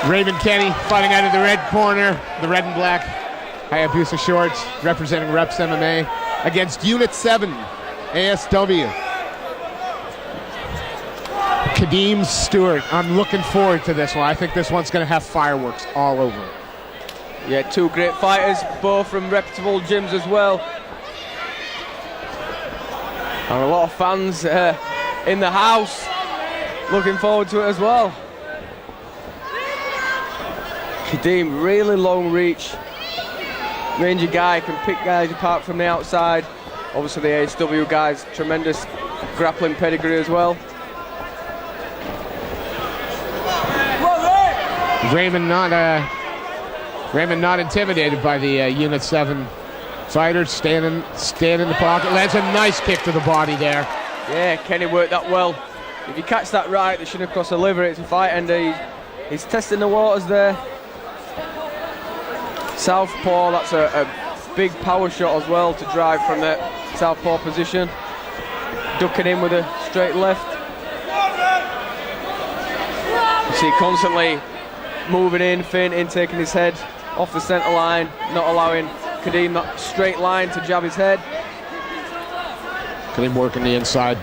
Raymond Kenny fighting out of the red corner, the red and black Hayabusa shorts, representing Reps MMA against Unit 7 ASW. Kadeem, Stewart. I'm looking forward to this one. I think this one's going to have fireworks all over it. Yeah, two great fighters, both from reputable gyms as well. And a lot of fans in the house looking forward to it as well. Kadeem, really long reach. Rangy guy, can pick guys apart from the outside. Obviously the ASW guys, tremendous grappling pedigree as well. Raymond not intimidated by the Unit 7 fighters, standing in the pocket. Lands a nice kick to the body there. Yeah, Kenny worked that well. If you catch that right, the shin across the liver, it's a fight ender. He's testing the waters there. Southpaw, that's a big power shot as well to drive from the southpaw position. Ducking in with a straight left. You see constantly moving in, feinting, taking his head off the centre line, not allowing Kadeem that straight line to jab his head. Kadeem working the inside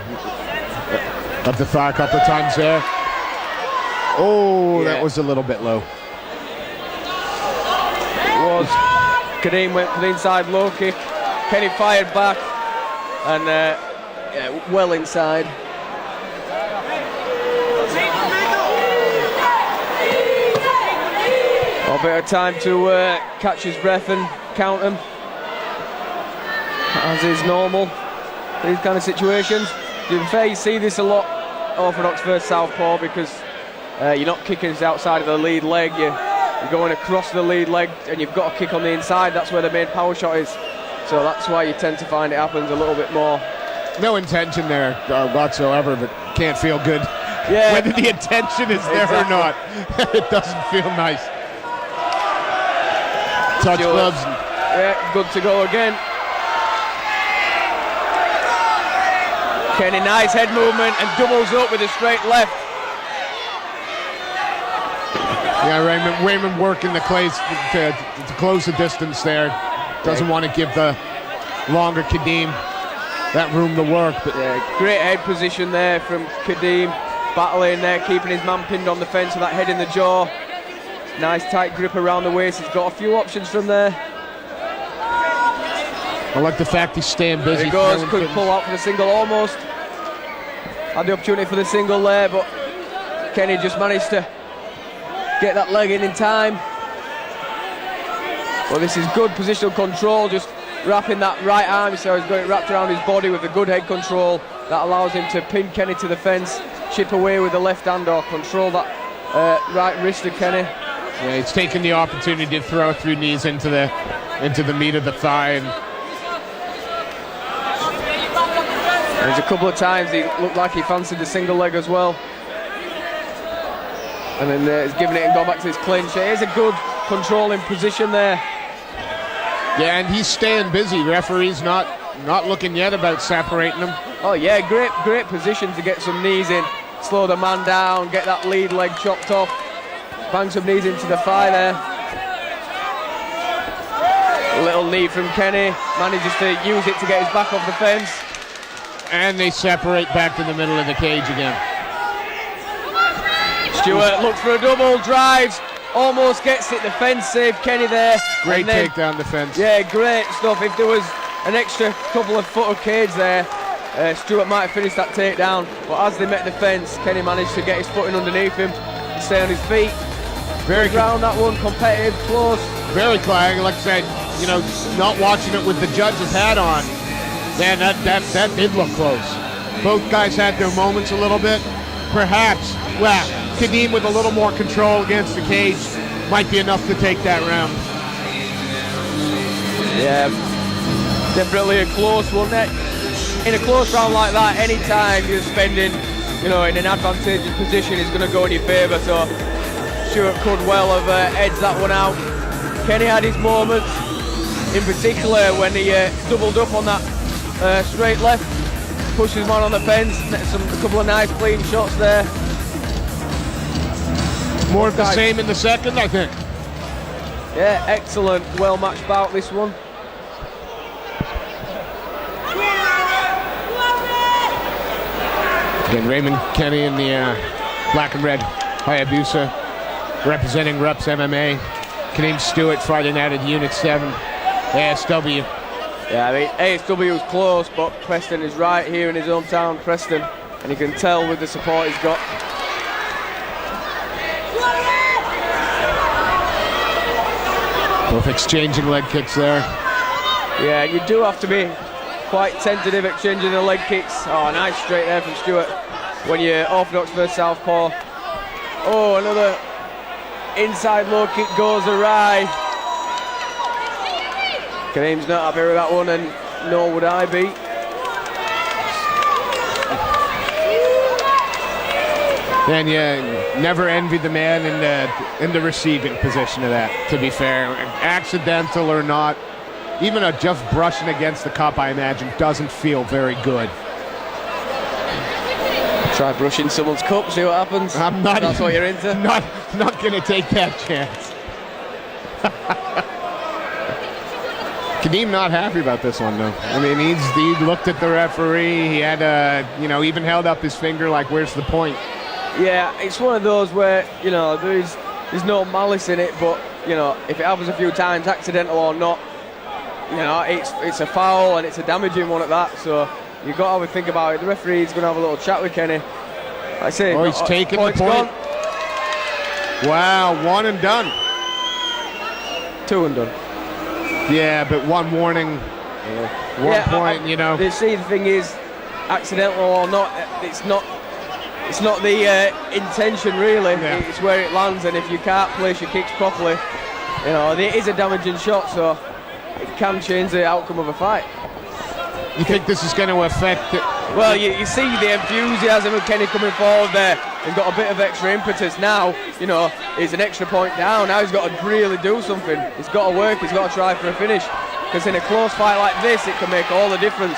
of the thigh a couple of times there. Oh, yeah. That was a little bit low. It was. Kadeem went for the inside low kick. Kenny fired back, and yeah, well inside. A bit of time to catch his breath and count him, as is normal in these kind of situations. To be fair, you see this a lot, orthodox versus southpaw, because you're not kicking outside of the lead leg, you're going across the lead leg, and you've got to kick on the inside. That's where the main power shot is, so that's why you tend to find it happens a little bit more. No intention there whatsoever, but can't feel good. Yeah. Whether the intention is there or not, it doesn't feel nice. Touch gloves. Yeah, good to go again. Kenny, nice head movement and doubles up with a straight left. Yeah, Raymond working the clays to close the distance there. Doesn't want to give the longer Kadeem that room to work. But yeah, great head position there from Kadeem. Battling there, keeping his man pinned on the fence with that head in the jaw. Nice tight grip around the waist. He's got a few options from there. I like the fact he's staying busy. There he goes, could pull out for the single almost. Had the opportunity for the single there, but Kenny just managed to get that leg in time. Well, this is good positional control, just wrapping that right arm, so he's got it wrapped around his body with the good head control. That allows him to pin Kenny to the fence, chip away with the left hand or control that right wrist of Kenny. Yeah, he's taking the opportunity to throw through knees into the meat of the thigh. And there's a couple of times he looked like he fancied the single leg as well. And then he's giving it and gone back to his clinch. It is a good controlling position there. Yeah, and he's staying busy. Referee's not looking yet about separating him. Oh yeah, great position to get some knees in, slow the man down, get that lead leg chopped off. Bang some knees into the thigh there. A little knee from Kenny, manages to use it to get his back off the fence. And they separate back to the middle of the cage again. Stewart looks for a double, drives, almost gets it, the fence saved Kenny there. Great takedown defense. Yeah, great stuff. If there was an extra couple of foot of cage there, Stewart might have finished that takedown, but as they met the fence, Kenny managed to get his footing underneath him, stay on his feet. Very round that one, competitive, close. Very close, like I said, you know, not watching it with the judge's hat on, man, that did look close. Both guys had their moments a little bit. Perhaps, well, Kadeem with a little more control against the cage might be enough to take that round. Yeah, definitely a close one. In a close round like that, any time you're spending, you know, in an advantageous position is going to go in your favour. So Stewart could well have edged that one out. Kenny had his moments, in particular when he doubled up on that straight left, pushed his man on the fence, a couple of nice clean shots there. More of the same in the second, I think. Yeah, excellent, well-matched bout, this one. Again, Raymond Kenny in the black and red Hayabusa, representing Reps MMA. Kadeem Stewart, Friday night at Unit 7, ASW. Yeah, I mean, ASW was close, but Preston is right here in his hometown, Preston, and you can tell with the support he's got. Both exchanging leg kicks there. Yeah, you do have to be quite tentative exchanging the leg kicks. Oh, nice straight there from Stewart. When you're orthodox versus southpaw. Oh, another inside low kick goes awry. Kadeem's not happy with that one, and nor would I be. And you never envy the man in the receiving position of that, to be fair. Accidental or not, even just brushing against the cup, I imagine, doesn't feel very good. Try brushing someone's cup, see what happens. I'm not. That's what you're into. Not going to take that chance. Kadeem not happy about this one, though. I mean, he looked at the referee. He had even held up his finger like, "Where's the point?" Yeah, it's one of those where, you know, there's no malice in it, but, you know, if it happens a few times, accidental or not, you know, it's a foul and it's a damaging one at that, so you've got to have a think about it. The referee's going to have a little chat with Kenny. I say, he's taking the point. Gone. Wow, one and done. 2 and done. Yeah, but one warning, one point, you know. The thing is, accidental or not, it's not the intention really. Yeah. It's where it lands, and if you can't place your kicks properly, you know, it is a damaging shot, so it can change the outcome of a fight. You think this is going to affect it? Well, you see the enthusiasm of Kenny coming forward there. He's got a bit of extra impetus now. You know, he's an extra point down. Now he's got to really do something. He's got to work. He's got to try for a finish. Because in a close fight like this, it can make all the difference.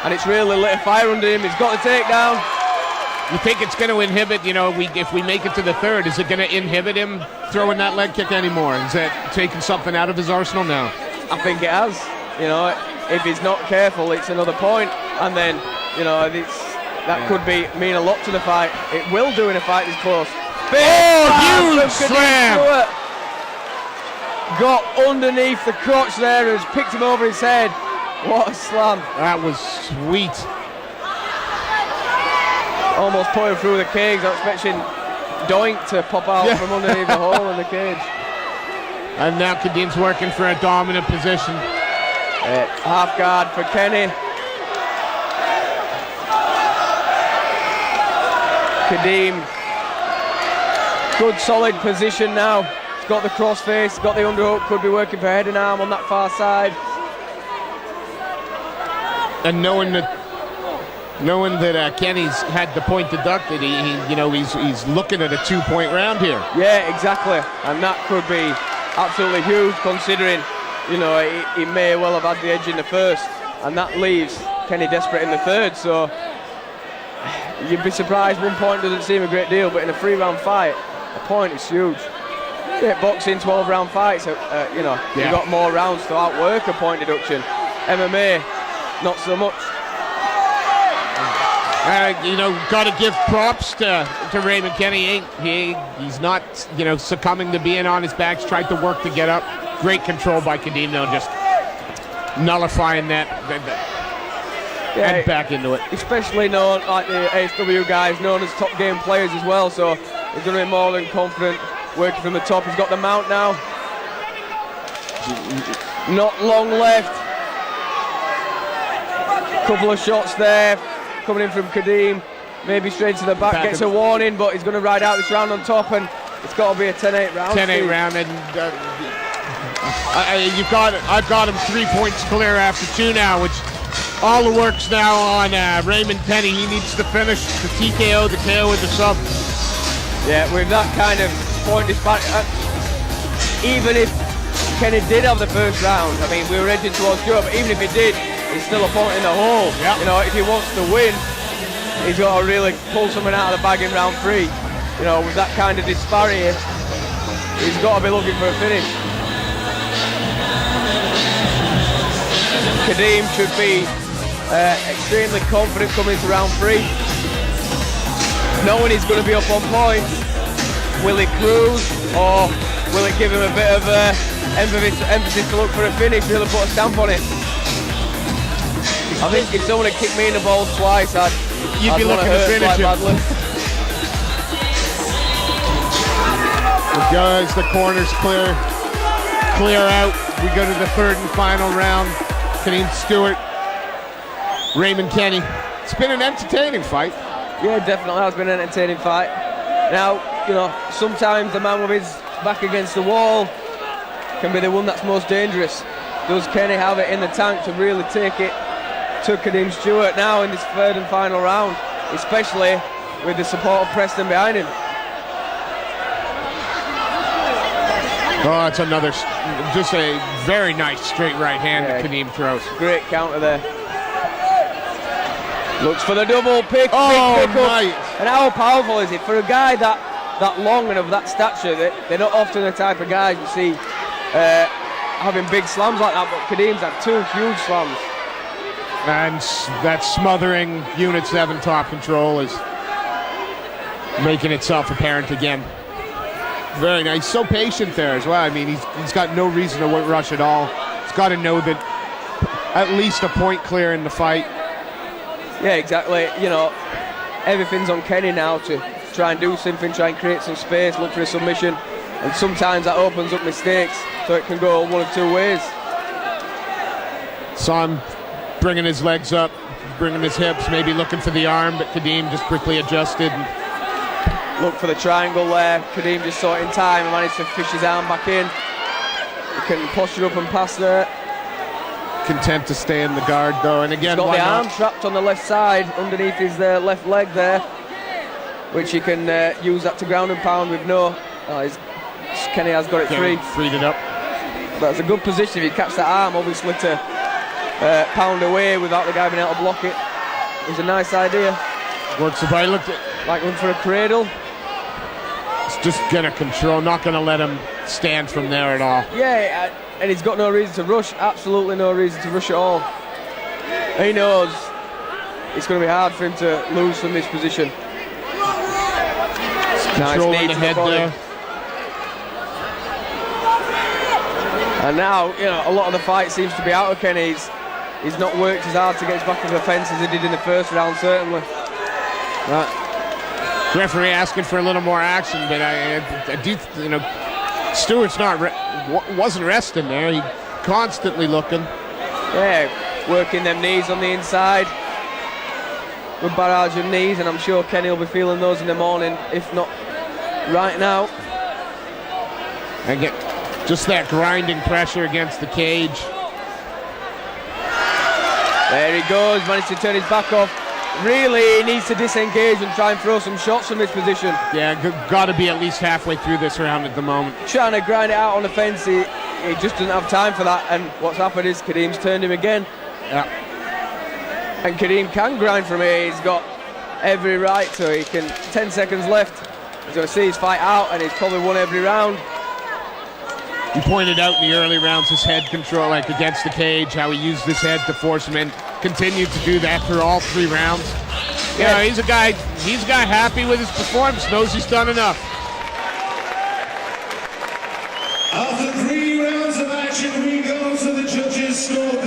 And it's really lit a fire under him. He's got to take down. You think it's going to inhibit, you know, if we make it to the third, is it going to inhibit him throwing that leg kick anymore? Is that taking something out of his arsenal now? I think it has. You know, if he's not careful, it's another point, and then, you know, that could mean a lot to the fight. It will do in a fight this close. Huge slam! Got underneath the crotch there and has picked him over his head. What a slam. That was sweet. Almost put him through the cage. I was expecting Doink to pop out from underneath the hole in the cage. And now Kadeem's working for a dominant position. Half guard for Kenny. Kadeem, good solid position now. He's got the crossface, got the underhook, could be working for head and arm on that far side. And knowing that Kenny's had the point deducted, he's looking at a 2-point round here. Yeah, exactly, and that could be absolutely huge considering, you know, he may well have had the edge in the first, and that leaves Kenny desperate in the third. So you'd be surprised 1 point doesn't seem a great deal, but in a 3-round fight, a point is huge. Yeah, boxing 12-round fights, you've got more rounds to outwork a point deduction. MMA, not so much. Got to give props to Raymond Kenny. He's not, succumbing to being on his back. He's tried to work to get up. Great control by Kadeem, though, just nullifying that and back into it. Especially known, like the ASW guys, known as top game players as well, so he's going to be more than confident working from the top. He's got the mount now. Not long left. Couple of shots there. Coming in from Kadeem, maybe straight to the back, gets a warning, but he's going to ride out this round on top, and it's got to be a 10-8 round. 10-8 round, and I've got him 3 points clear after 2 now, which all the work's now on Raymond Kenny. He needs to finish the TKO, the KO with the sub. Yeah, with that kind of point disparity, even if Kenny did have the first round, I mean, we were edging towards Stewart, but even if he did, he's still a point in the hole. Yep. You know, if he wants to win, he's got to really pull something out of the bag in round 3. you know, with that kind of disparity, he's got to be looking for a finish. Kadeem should be extremely confident coming to round 3, knowing he's going to be up on point. Will he cruise, or will it give him a bit of emphasis to look for a finish, really put a stamp on it? I think if someone had kicked me in the balls twice, I'd be looking to finish it. badly. Guys, the corners clear out. We go to the 3rd and final round. Kadeem Stewart, Raymond Kenny. It's been an entertaining fight. Yeah, definitely has been an entertaining fight. Now, you know, sometimes the man with his back against the wall can be the one that's most dangerous. Does Kenny have it in the tank to really take it to Kadeem Stewart now in this 3rd and final round, especially with the support of Preston behind him? Oh, it's another, just a very nice straight right hand that Kadeem throws. Great counter there. Looks for the double pick. Oh, big pick up. nice. And how powerful is it for a guy that long and of that stature? They're not often the type of guys you see having big slams like that, but Kadeem's had 2 huge slams. And that smothering Unit 7 top control is making itself apparent again. Very nice. So patient there as well. I mean, he's got no reason to rush at all. He's got to know that at least a point clear in the fight. Yeah, exactly. You know, everything's on Kenny now to try and do something, try and create some space, look for a submission. And sometimes that opens up mistakes, so it can go one of 2 ways. Saw him bringing his legs up, bringing his hips, maybe looking for the arm, but Kadeem just quickly adjusted. Look for the triangle there. Kadeem just saw it in time and managed to fish his arm back in. He can posture up and pass there. Content to stay in the guard though, and again, he's got the arm not? trapped on the left side underneath his left leg there, which he can use that to ground and pound with no. Kenny has got it free. Freed it up. That's a good position if you catch that arm, obviously, to pound away without the guy being able to block it. It was a nice idea. Works the body, looked at. Like one for a cradle. It's just gonna control, not gonna let him stand from there at all. Yeah, and he's got no reason to rush, absolutely no reason to rush at all. He knows it's going to be hard for him to lose from this position. Nice Controlling the head there. And now, you know, a lot of the fight seems to be out of Kenny. He's not worked as hard to get his back of the fence as he did in the first round, certainly. Right. Referee asking for a little more action, but I do, you know, Stewart's wasn't resting there. He constantly looking. Yeah, working them knees on the inside. Good barrage of knees, and I'm sure Kenny will be feeling those in the morning, if not right now. And get just that grinding pressure against the cage. There he goes, managed to turn his back off. Really, he needs to disengage and try and throw some shots from this position. Yeah, got to be at least halfway through this round at the moment. Trying to grind it out on the fence, he just doesn't have time for that. And what's happened is Kadeem's turned him again. Yeah. And Kadeem can grind from here. He's got every right to. He can. 10 seconds left. He's going to see his fight out, and he's probably won every round. He pointed out in the early rounds his head control, like against the cage, how he used his head to force him in. Continued to do that through all 3 rounds. Yeah, he's a guy happy with his performance, knows he's done enough. After 3 rounds of action, we go to the judges' score.